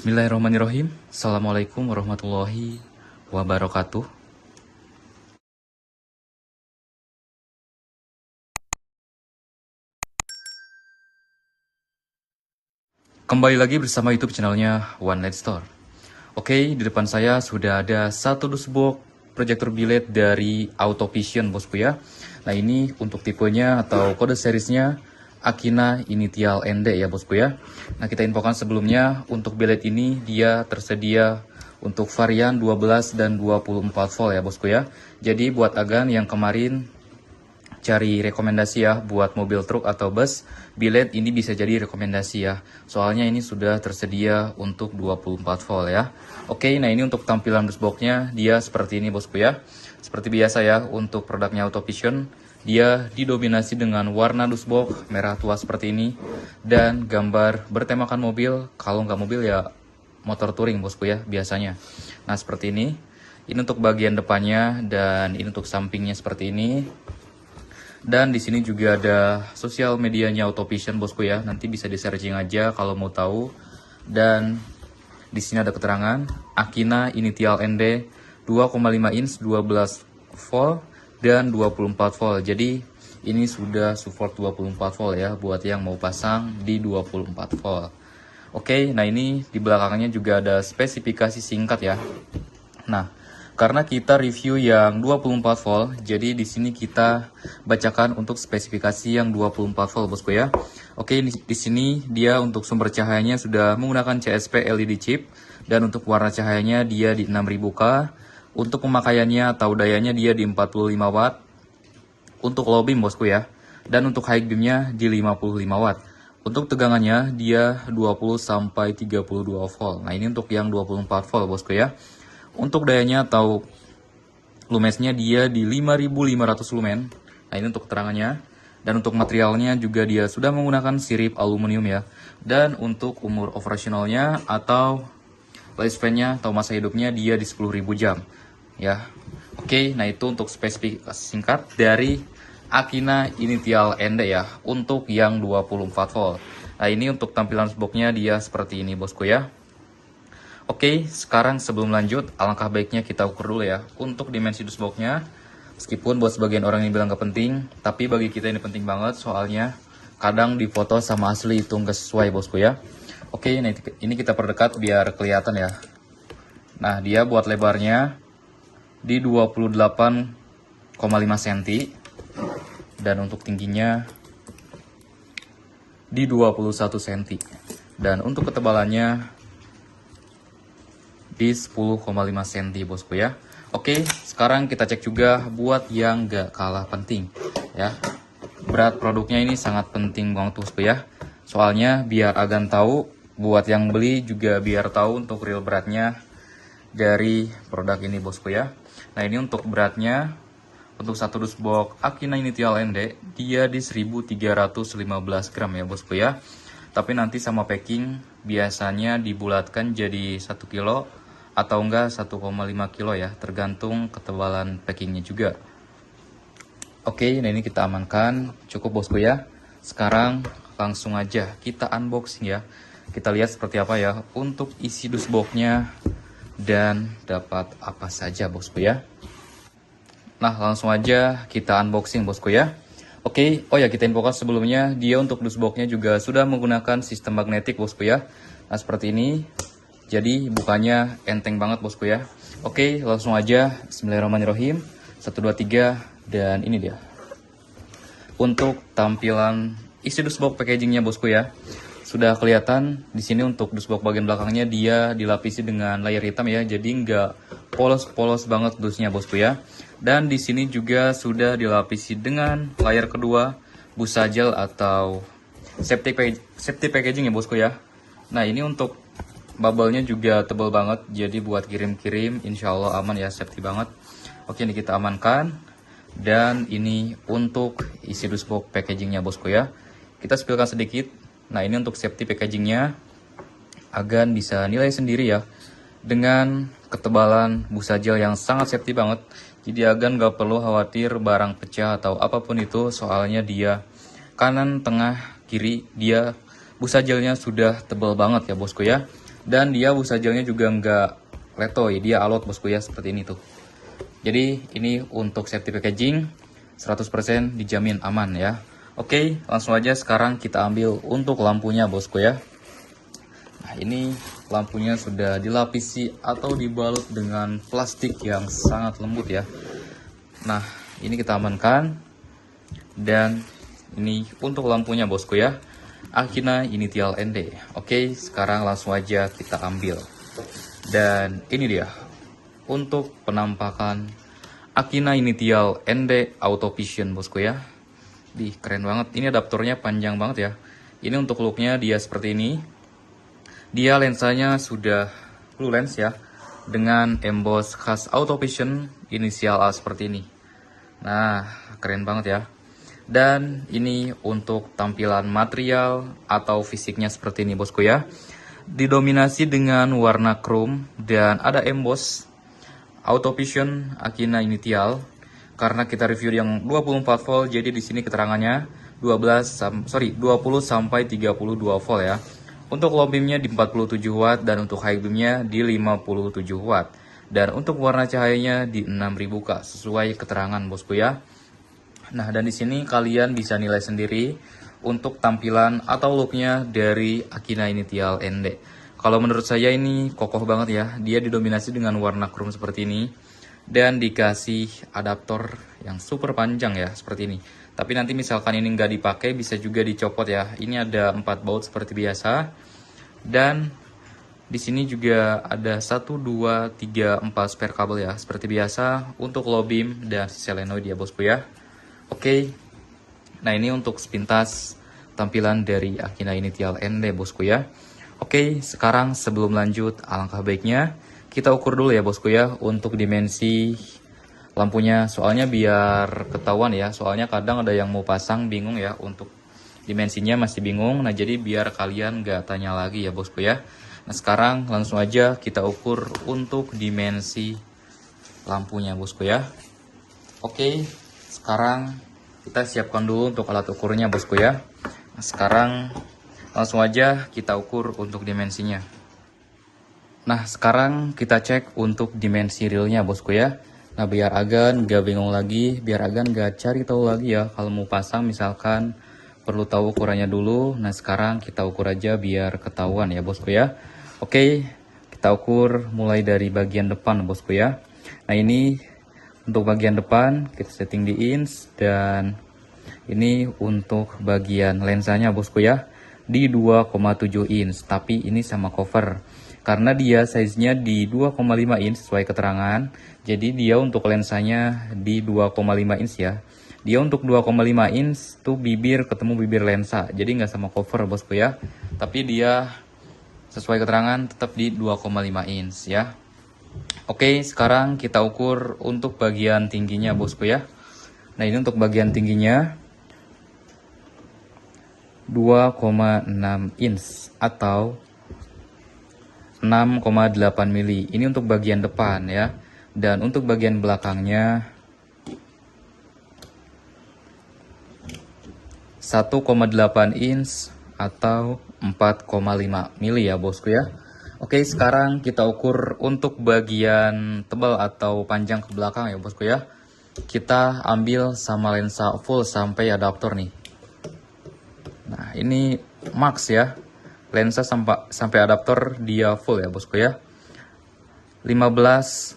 Bismillahirrahmanirrahim. Assalamualaikum warahmatullahi wabarakatuh. Kembali lagi bersama YouTube channelnya One Light Store. Oke, di depan saya sudah ada satu dus box proyektor bilet dari Autovision bosku ya. Nah ini untuk tipenya atau kode seriesnya Akina Initial ND ya bosku ya. Nah kita infokan sebelumnya untuk bilet ini dia tersedia untuk varian 12 dan 24 volt ya bosku ya. Jadi buat agan yang kemarin cari rekomendasi ya buat mobil truk atau bus, bilet ini bisa jadi rekomendasi ya. Soalnya ini sudah tersedia untuk 24 volt ya. Oke, nah ini untuk tampilan dashboardnya dia seperti ini bosku ya. Seperti biasa ya untuk produknya Autovision, dia didominasi dengan warna dashboard merah tua seperti ini dan gambar bertemakan mobil. Kalau nggak mobil ya motor touring bosku ya biasanya. Nah seperti ini. Ini untuk bagian depannya dan ini untuk sampingnya seperti ini. Dan di sini juga ada sosial medianya Autovision bosku ya. Nanti bisa di searching aja kalau mau tahu. Dan di sini ada keterangan Akina Initial ND 2,5 inch 12 volt dan 24 volt. Jadi ini sudah support 24 volt ya buat yang mau pasang di 24 volt. Oke, nah ini di belakangnya juga ada spesifikasi singkat ya. Nah, karena kita review yang 24 volt, jadi di sini kita bacakan untuk spesifikasi yang 24 volt bosku ya. Oke, di sini dia untuk sumber cahayanya sudah menggunakan CSP LED chip dan untuk warna cahayanya dia di 6000K. Untuk pemakaiannya atau dayanya dia di 45 watt. Untuk low beam bosku ya. Dan untuk high beamnya di 55 watt. Untuk tegangannya dia 20 sampai 32 volt. Nah, ini untuk yang 24 volt bosku ya. Untuk dayanya atau lumensnya dia di 5500 lumen. Nah ini untuk keterangannya. Dan untuk materialnya juga dia sudah menggunakan sirip aluminium ya. Dan untuk umur operasionalnya atau lifespan-nya atau masa hidupnya dia di 10.000 jam ya. Oke, nah itu untuk spesifikasi singkat dari Akina Initial ND ya untuk yang 24 volt. Nah ini untuk tampilan boxnya dia seperti ini bosku ya. Oke, sekarang sebelum lanjut, alangkah baiknya kita ukur dulu ya untuk dimensi dashboardnya. Meskipun buat sebagian orang yang bilang gak penting, tapi bagi kita ini penting banget soalnya kadang di foto sama asli itu nggak sesuai bosku ya. Oke, nah ini kita perdekat biar kelihatan ya. Nah dia buat lebarnya di 28,5 cm dan untuk tingginya di 21 cm dan untuk ketebalannya di 10,5 cm bosku ya. Oke, sekarang kita cek juga buat yang gak kalah penting ya. Berat produknya ini sangat penting banget bosku ya. Soalnya biar agan tahu, buat yang beli juga biar tahu untuk real beratnya dari produk ini bosku ya. Nah ini untuk beratnya, untuk satu dus box Akina Initial ND dia di 1315 gram ya bosku ya. Tapi nanti sama packing biasanya dibulatkan jadi 1 kilo atau enggak 1,5 kilo ya, tergantung ketebalan packingnya juga. Oke, nah ini kita amankan, cukup bosku ya. Sekarang langsung aja kita unboxing ya. Kita lihat seperti apa ya untuk isi dus boxnya dan dapat apa saja bosku ya. Nah langsung aja kita unboxing bosku ya. Oke, oh ya kita infokan sebelumnya dia untuk dus boxnya juga sudah menggunakan sistem magnetik bosku ya. Nah seperti ini. Jadi bukanya enteng banget bosku ya. Oke, langsung aja. Bismillahirrahmanirrahim. 1, 2, 3 dan ini dia. Untuk tampilan isi dashboard packagingnya bosku ya. Sudah kelihatan di sini untuk dashboard bagian belakangnya dia dilapisi dengan layer hitam ya. Jadi nggak polos-polos banget dusnya bosku ya. Dan di sini juga sudah dilapisi dengan layer kedua busa gel atau safety packaging ya bosku ya. Nah ini untuk bubble-nya juga tebal banget, jadi buat kirim-kirim insya Allah aman ya, safety banget. Oke, ini kita amankan. Dan ini untuk isi dashboard packagingnya bosku ya. Kita spillkan sedikit. Nah ini untuk safety packagingnya, agan bisa nilai sendiri ya. Dengan ketebalan busa gel yang sangat safety banget. Jadi agan gak perlu khawatir barang pecah atau apapun itu, soalnya dia kanan, tengah, kiri, dia busa gelnya sudah tebal banget ya bosku ya. Dan dia busajelnya juga nggak letoy, dia alot bosku ya, seperti ini tuh. Jadi ini untuk safety packaging 100% dijamin aman ya. Oke, langsung aja sekarang kita ambil untuk lampunya bosku ya. Nah, ini lampunya sudah dilapisi atau dibalut dengan plastik yang sangat lembut ya. Nah, ini kita amankan. Dan ini untuk lampunya bosku ya, Akina Initial ND. Oke, sekarang langsung aja kita ambil. Dan ini dia untuk penampakan Akina Initial ND Auto Vision bosku ya. Keren banget, ini adaptornya panjang banget ya. Ini untuk looknya dia seperti ini. Dia lensanya sudah blue lens ya, dengan emboss khas Auto Vision inisial A seperti ini. Nah, keren banget ya. Dan ini untuk tampilan material atau fisiknya seperti ini bosku ya. Didominasi dengan warna chrome dan ada emboss Auto Vision Akina Initial. Karena kita review yang 24 volt, jadi di sini keterangannya 20 sampai 32 volt ya. Untuk low beamnya di 47 watt dan untuk high beamnya di 57 watt. Dan untuk warna cahayanya di 6000 K sesuai keterangan bosku ya. Nah, dan di sini kalian bisa nilai sendiri untuk tampilan atau looknya dari Akina Initial ND. Kalau menurut saya ini kokoh banget ya. Dia didominasi dengan warna chrome seperti ini dan dikasih adaptor yang super panjang ya, seperti ini. Tapi nanti misalkan ini nggak dipakai bisa juga dicopot ya. Ini ada 4 baut seperti biasa. Dan di sini juga ada 1, 2, 3, 4 spare kabel ya, seperti biasa untuk low beam dan solenoid ya bosku ya. Oke, nah ini untuk sepintas tampilan dari Akina Initial ND bosku ya. Oke, sekarang sebelum lanjut alangkah baiknya kita ukur dulu ya bosku ya untuk dimensi lampunya. Soalnya biar ketahuan ya, soalnya kadang ada yang mau pasang bingung ya untuk dimensinya masih bingung. Nah jadi biar kalian gak tanya lagi ya bosku ya. Nah sekarang langsung aja kita ukur untuk dimensi lampunya bosku ya. Oke, sekarang kita siapkan dulu untuk alat ukurnya bosku ya. Nah, sekarang langsung aja kita ukur untuk dimensinya. Nah sekarang kita cek untuk dimensi realnya bosku ya. Nah biar Agan gak bingung lagi, biar Agan gak cari tahu lagi ya. Kalau mau pasang misalkan perlu tahu ukurannya dulu. Nah sekarang kita ukur aja biar ketahuan ya bosku ya. Oke, kita ukur mulai dari bagian depan bosku ya. Nah ini untuk bagian depan kita setting di inch, dan ini untuk bagian lensanya bosku ya di 2,7 inch, tapi ini sama cover karena dia size-nya di 2,5 inch sesuai keterangan. Jadi dia untuk lensanya di 2,5 inch ya. Dia untuk 2,5 inch tuh bibir ketemu bibir lensa, jadi nggak sama cover bosku ya, tapi dia sesuai keterangan tetap di 2,5 inch ya. Oke, sekarang kita ukur untuk bagian tingginya bosku ya. Nah ini untuk bagian tingginya 2,6 inch atau 6,8 mili. Ini untuk bagian depan ya. Dan untuk bagian belakangnya 1,8 inch atau 4,5 mili ya bosku ya. Oke, sekarang kita ukur untuk bagian tebal atau panjang ke belakang ya bosku ya. Kita ambil sama lensa full sampai adaptor nih. Nah ini max ya, lensa sampai adaptor dia full ya bosku ya. 15,3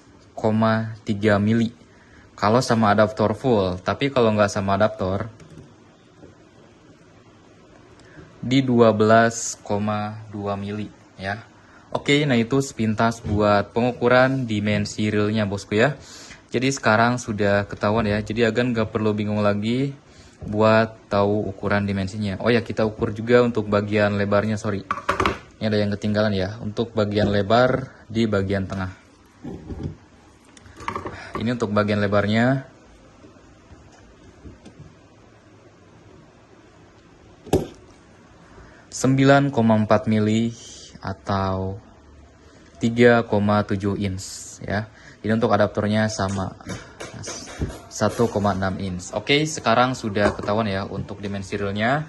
mili kalau sama adaptor full, tapi kalau nggak sama adaptor di 12,2 mili ya. Oke, nah itu sepintas buat pengukuran dimensi realnya bosku ya. Jadi sekarang sudah ketahuan ya, jadi Agan nggak perlu bingung lagi buat tahu ukuran dimensinya. Oh ya, kita ukur juga untuk bagian lebarnya, sorry. Ini ada yang ketinggalan ya, untuk bagian lebar di bagian tengah. Ini untuk bagian lebarnya. (9,4 mili atau 3,7 inch ya. Ini untuk adaptornya sama 1,6 inch. Oke, sekarang sudah ketahuan ya untuk dimensi realnya.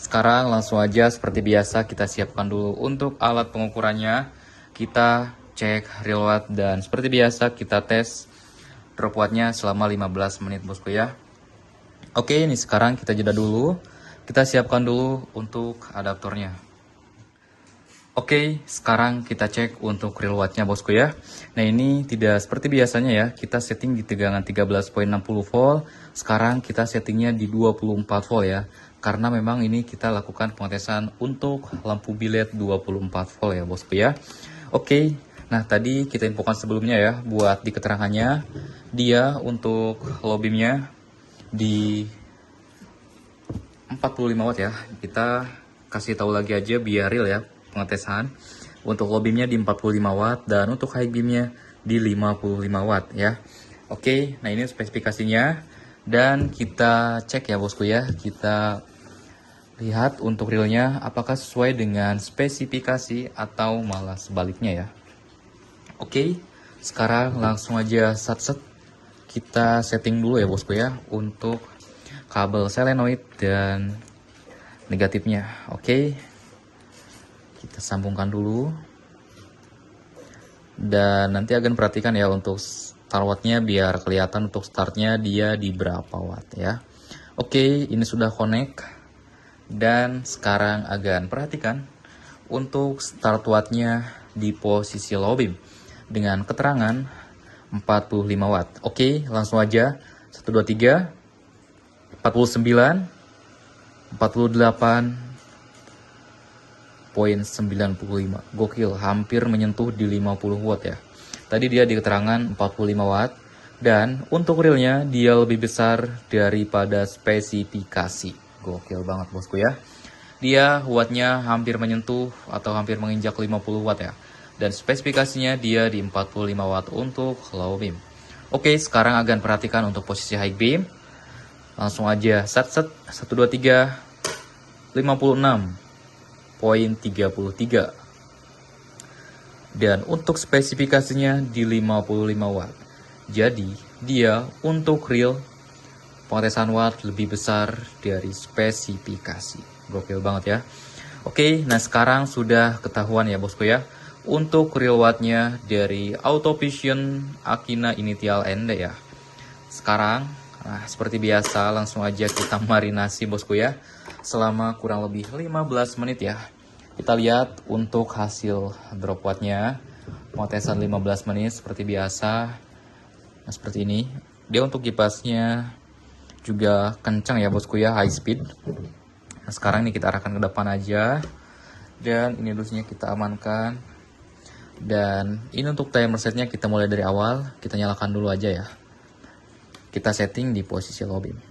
sekarang langsung aja seperti biasa kita siapkan dulu untuk alat pengukurannya. Kita cek real watt dan seperti biasa kita tes drop wattnya selama 15 menit bosku ya. Oke, ini sekarang kita jeda dulu. Kita siapkan dulu untuk adaptornya. Oke, sekarang kita cek untuk real wattnya bosku ya. Nah ini tidak seperti biasanya ya, kita setting di tegangan 13.60 volt. Sekarang kita settingnya di 24 volt ya. Karena memang ini kita lakukan pengetesan untuk lampu bilet 24 volt ya bosku ya. Oke, nah tadi kita infokan sebelumnya ya, buat di keterangannya. Dia untuk low beamnya di 45 watt ya. Kita kasih tahu lagi aja biar real ya pengetesan. Untuk low beamnya di 45 watt dan untuk high beamnya di 55 watt ya. Oke, nah ini spesifikasinya dan kita cek ya bosku ya. Kita lihat untuk realnya apakah sesuai dengan spesifikasi atau malah sebaliknya ya. Oke, sekarang langsung aja set kita setting dulu ya bosku ya untuk kabel solenoid dan negatifnya. Oke, kita sambungkan dulu dan nanti akan perhatikan ya untuk start wattnya biar kelihatan untuk startnya dia di berapa watt ya. Oke, ini sudah connect dan sekarang akan perhatikan untuk start wattnya di posisi low beam dengan keterangan 45 watt. Oke, langsung aja 1 2 3 49 48.95. Gokil, hampir menyentuh di 50 watt ya. Tadi dia di keterangan 45 watt dan untuk realnya dia lebih besar daripada spesifikasi. Gokil banget bosku ya. Dia wattnya hampir menyentuh atau hampir menginjak 50 watt ya. Dan spesifikasinya dia di 45 watt untuk low beam. Oke, sekarang akan perhatikan untuk posisi high beam. Langsung aja set 1 2 3 56.33 dan untuk spesifikasinya di 55 watt. Jadi dia untuk real pengetesan watt lebih besar dari spesifikasi. Gokil banget ya. Oke, nah sekarang sudah ketahuan ya bosku ya untuk real wattnya dari Autovision Akina Initial ND ya. Sekarang nah, seperti biasa langsung aja kita marinasi bosku ya selama kurang lebih 15 menit ya. Kita lihat untuk hasil drop wattnya pengetesan 15 menit seperti biasa. Nah seperti ini. Dia untuk kipasnya juga kencang ya bosku ya, high speed. Nah sekarang ini kita arahkan ke depan aja. Dan ini dusnya kita amankan. Dan ini untuk timer setnya kita mulai dari awal. Kita nyalakan dulu aja ya. Kita setting di posisi low beam.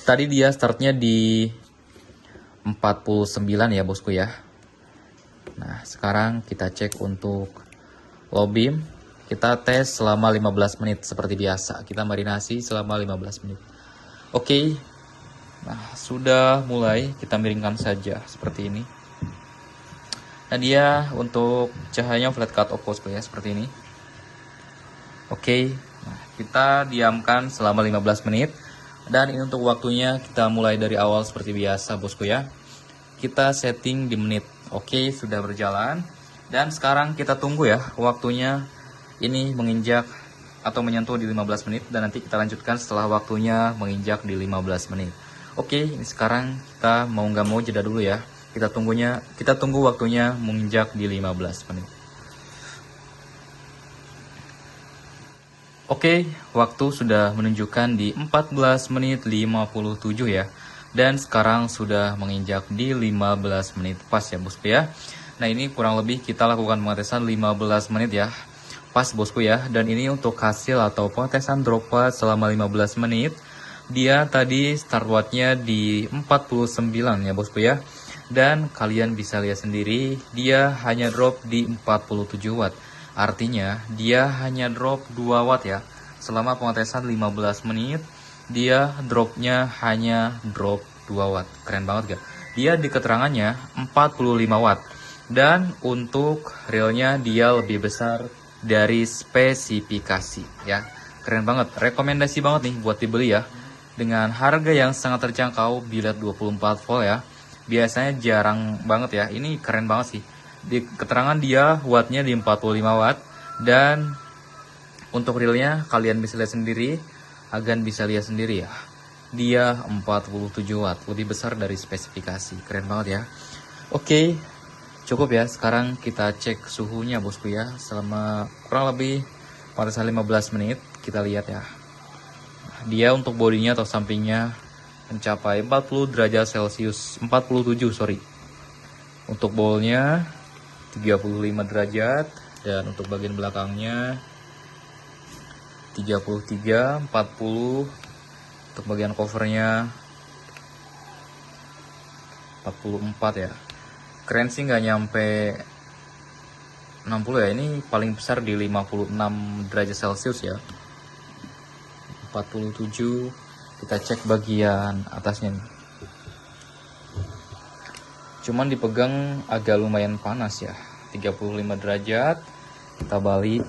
Tadi dia startnya di 49 ya bosku ya. Nah sekarang kita cek untuk low beam. Kita tes selama 15 menit seperti biasa. Kita marinasi selama 15 menit. Oke. Nah sudah mulai, kita miringkan saja seperti ini. Nah dia untuk cahayanya flat cut off bosku ya seperti ini. Oke. Nah, kita diamkan selama 15 menit. Dan ini untuk waktunya kita mulai dari awal seperti biasa bosku ya. Kita setting di menit. Oke, sudah berjalan. Dan sekarang kita tunggu ya waktunya ini menginjak atau menyentuh di 15 menit. Dan nanti kita lanjutkan setelah waktunya menginjak di 15 menit. Oke, ini sekarang kita mau nggak mau jeda dulu ya. Kita tunggu waktunya menginjak di 15 menit. Oke, waktu sudah menunjukkan di 14 menit 57 ya. Dan sekarang sudah menginjak di 15 menit pas ya bosku ya. Nah ini kurang lebih kita lakukan pengetesan 15 menit ya. Pas bosku ya. Dan ini untuk hasil atau pengetesan drop watt selama 15 menit. Dia tadi start wattnya di 49 ya bosku ya. Dan kalian bisa lihat sendiri dia hanya drop di 47 watt. Artinya dia hanya drop 2 watt ya. Selama pengetesan 15 menit dia dropnya hanya drop 2 watt. Keren banget gak? Dia di keterangannya 45 watt. Dan untuk realnya dia lebih besar dari spesifikasi ya. Keren banget. Rekomendasi banget nih buat dibeli ya. Dengan harga yang sangat terjangkau, bilet 24 volt ya. biasanya jarang banget ya. Ini keren banget sih. Di keterangan dia wattnya di 45 watt, dan untuk realnya kalian bisa lihat sendiri, Agan bisa lihat sendiri ya. Dia 47 watt, lebih besar dari spesifikasi. Keren banget ya. Oke, cukup ya. Sekarang kita cek suhunya bosku ya. Selama kurang lebih 15 menit kita lihat ya. Dia untuk bodinya atau sampingnya mencapai 40 derajat Celcius, 47 sorry. Untuk bowlnya 35 derajat, dan untuk bagian belakangnya 33, 40. Untuk bagian covernya 44 ya. Keren sih, nggak nyampe 60 ya. Ini paling besar di 56 derajat Celcius ya. 47. Kita cek bagian atasnya nih. Cuman dipegang agak lumayan panas ya. 35 derajat. Kita balik.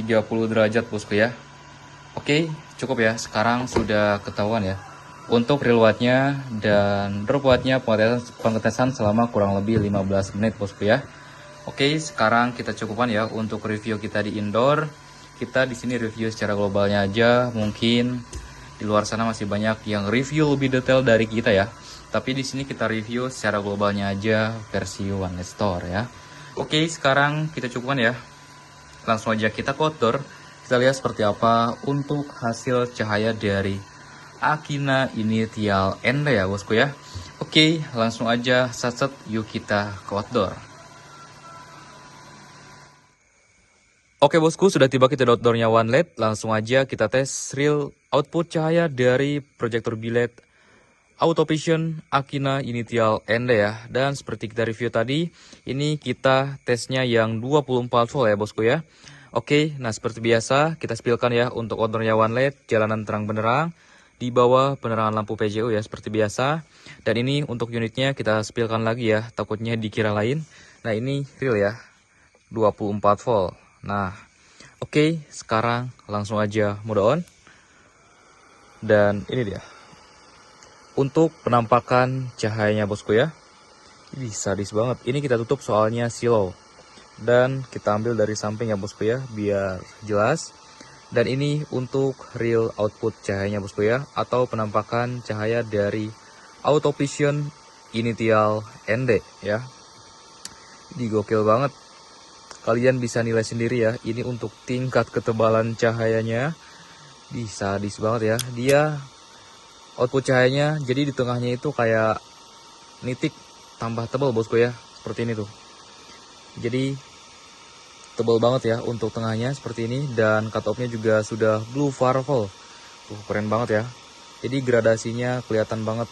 derajat bosku ya. Oke, cukup ya. Sekarang sudah ketahuan ya untuk real wattnya dan drop wattnya pengetesan selama kurang lebih 15 menit bosku ya. Oke, sekarang kita cukupkan ya untuk review kita di indoor. Kita di sini review secara globalnya aja. Mungkin di luar sana masih banyak yang review lebih detail dari kita ya. Tapi di sini kita review secara globalnya aja versi One Light Store ya. Oke, sekarang kita cukupkan ya. Langsung aja kita ke outdoor. Kita lihat seperti apa untuk hasil cahaya dari Akina Initial Ende ya bosku ya. Oke, langsung aja satset yuk kita ke outdoor. Oke bosku, sudah tiba kita di outdoornya One LED. Langsung aja kita tes real output cahaya dari proyektor bilet Autovision Akina Initial Ende ya. Dan seperti kita review tadi, ini kita tesnya yang 24 volt ya bosku ya. Oke, nah seperti biasa kita spilkan ya untuk outdoornya One LED, jalanan terang benderang, di bawah penerangan lampu PJU ya seperti biasa. Dan ini untuk unitnya kita spilkan lagi ya, takutnya dikira lain. Nah ini real ya, 24 volt. Nah oke, sekarang langsung aja mode on. Dan ini dia untuk penampakan cahayanya bosku ya. Ini sadis banget. Ini kita tutup soalnya silau. Dan kita ambil dari samping ya bosku ya, biar jelas. Dan ini untuk real output cahayanya bosku ya, atau penampakan cahaya dari Autovision Initial Ende ya. Ini gokil banget. Kalian bisa nilai sendiri ya. Ini untuk tingkat ketebalan cahayanya. Ini sadis banget ya. Dia output cahayanya jadi di tengahnya itu kayak nitik tambah tebal bosku ya, seperti ini tuh. Jadi tebal banget ya untuk tengahnya seperti ini, dan cut off-nya juga sudah blue varvel. Tuh keren banget ya. Jadi gradasinya kelihatan banget.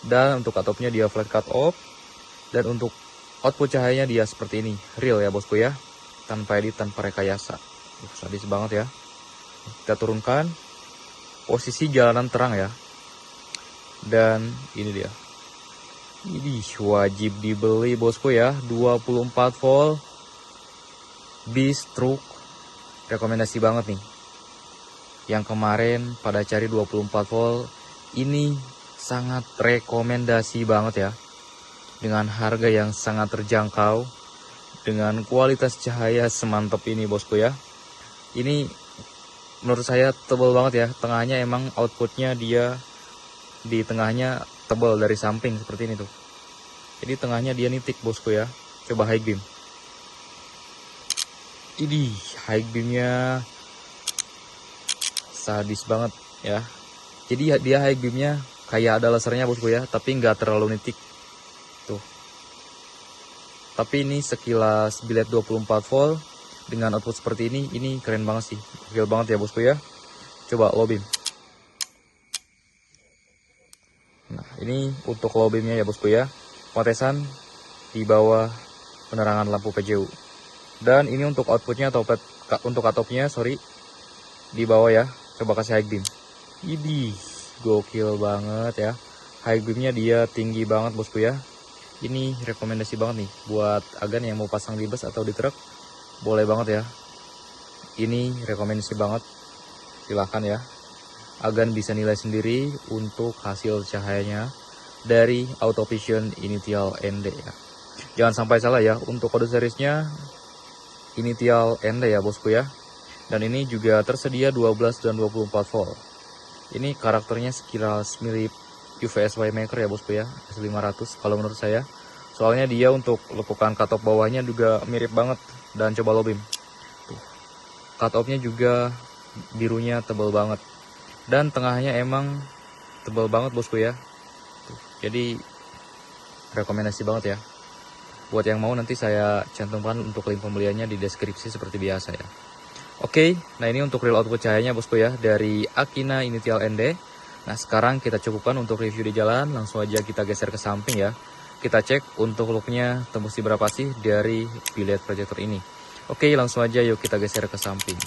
Dan untuk cut off-nya dia flat cut off, dan untuk output cahayanya dia seperti ini, real ya bosku ya, tanpa edit, tanpa rekayasa. Sadis banget ya. Kita turunkan posisi jalanan terang ya. Dan ini dia. Ini wajib dibeli bosku ya, 24 volt Beast Truck. Rekomendasi banget nih. Yang kemarin pada cari 24 volt, ini sangat rekomendasi banget ya. Dengan harga yang sangat terjangkau, dengan kualitas cahaya semantap ini bosku ya. Ini menurut saya tebal banget ya. Tengahnya emang outputnya dia di tengahnya tebal dari samping seperti ini tuh. Jadi tengahnya dia nitik bosku ya. Coba high beam. Ini high beamnya sadis banget ya. Jadi dia high beamnya kayak ada lasernya bosku ya, tapi nggak terlalu nitik tuh. Tapi ini sekilas bilet 24 volt dengan output seperti ini keren banget sih. Gokil banget ya bosku ya. Coba low beam. Nah ini untuk low beamnya ya bosku ya. Pengetesan di bawah penerangan lampu PJU. Dan ini untuk outputnya atau untuk cut off-nya sorry, di bawah ya. Coba kasih high beam. Ini gokil banget ya. High beamnya dia tinggi banget bosku ya. Ini rekomendasi banget nih buat agan yang mau pasang di bus atau di truk. Boleh banget ya. ini rekomendasi banget. Silahkan ya, Agan bisa nilai sendiri untuk hasil cahayanya dari Auto Vision Initial ND ya. Jangan sampai salah ya, untuk kode seriesnya Initial ND ya bosku ya. Dan ini juga tersedia 12 dan 24 volt. Ini karakternya sekilas mirip UVS Waymaker ya bosku ya, S500 kalau menurut saya. Soalnya dia untuk lekukan cutoff bawahnya juga mirip banget. Dan coba low beam. Cutoff-nya juga birunya tebal banget. Dan tengahnya emang tebal banget bosku ya. Jadi rekomendasi banget ya. Buat yang mau nanti saya cantumkan untuk link pembeliannya di deskripsi seperti biasa ya. Oke, nah ini untuk real output cahayanya bosku ya, dari Akina Initial ND. Nah sekarang kita cukupkan untuk review di jalan, langsung aja kita geser ke samping ya. Kita cek untuk looknya tembus di berapa sih dari biled projector ini. Oke, langsung aja yuk kita geser ke samping.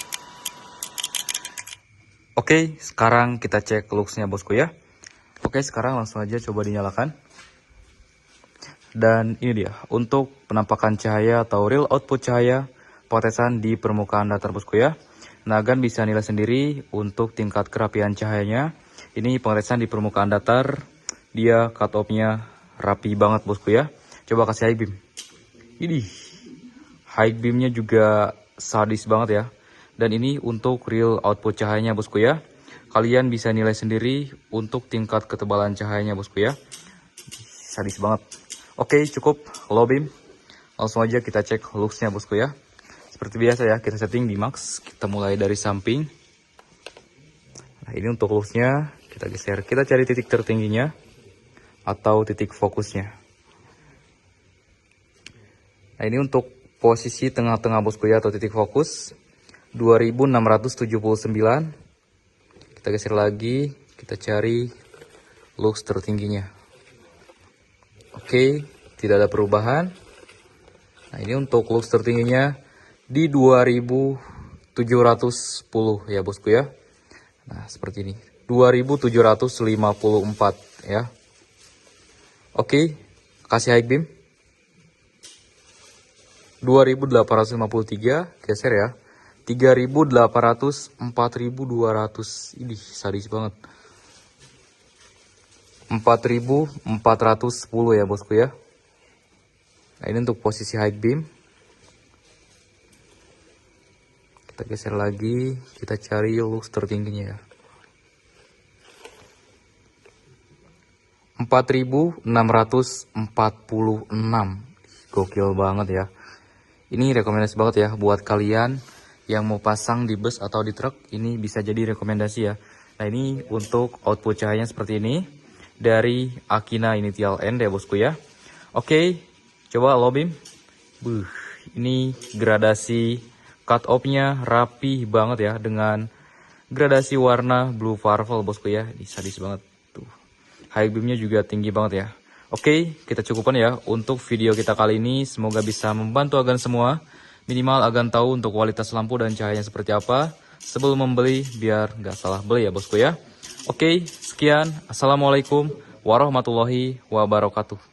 Oke, sekarang kita cek looksnya bosku ya. Oke, sekarang langsung aja coba dinyalakan. Dan ini dia, untuk penampakan cahaya atau real output cahaya pengetesan di permukaan datar bosku ya. Nah, Agan bisa nilai sendiri untuk tingkat kerapian cahayanya. Ini pengetesan di permukaan datar, dia cut off-nya rapi banget bosku ya. Coba kasih high beam. Ini high beamnya juga sadis banget ya. Dan ini untuk real output cahayanya bosku ya. Kalian bisa nilai sendiri untuk tingkat ketebalan cahayanya bosku ya. Sadis banget. Oke, cukup low beam. Langsung aja kita cek looksnya bosku ya. Seperti biasa ya, kita setting di max. Kita mulai dari samping. Nah, ini untuk looksnya kita geser. Kita cari titik tertingginya atau titik fokusnya. Nah, ini untuk posisi tengah-tengah bosku ya, atau titik fokus 2679. Kita geser lagi, kita cari looks tertingginya. Oke, tidak ada perubahan. Nah, ini untuk looks tertingginya di 2710 ya bosku ya. Nah, seperti ini. 2754 ya. Oke, kasih high beam. 2853, geser ya. 3800, 4200. Ini sadis banget. 4410 ya bosku ya. Nah, ini untuk posisi high beam. Kita geser lagi, kita cari looks tertingginya ya. 4646. Gokil banget ya. Ini rekomendasi banget ya buat kalian yang mau pasang di bus atau di truk. Ini bisa jadi rekomendasi ya. Nah, ini untuk output cahayanya seperti ini dari Akina Initial ND ya bosku ya. Oke, coba low beam. Ini gradasi cut off-nya rapi banget ya, dengan gradasi warna blue purple bosku ya. Ini sadis banget tuh. High beam-nya juga tinggi banget ya. Oke, kita cukupkan ya untuk video kita kali ini. Semoga bisa membantu Agan semua. Minimal Agan tahu untuk kualitas lampu dan cahayanya seperti apa sebelum membeli, biar nggak salah beli ya bosku ya. Oke, sekian. Assalamualaikum warahmatullahi wabarakatuh.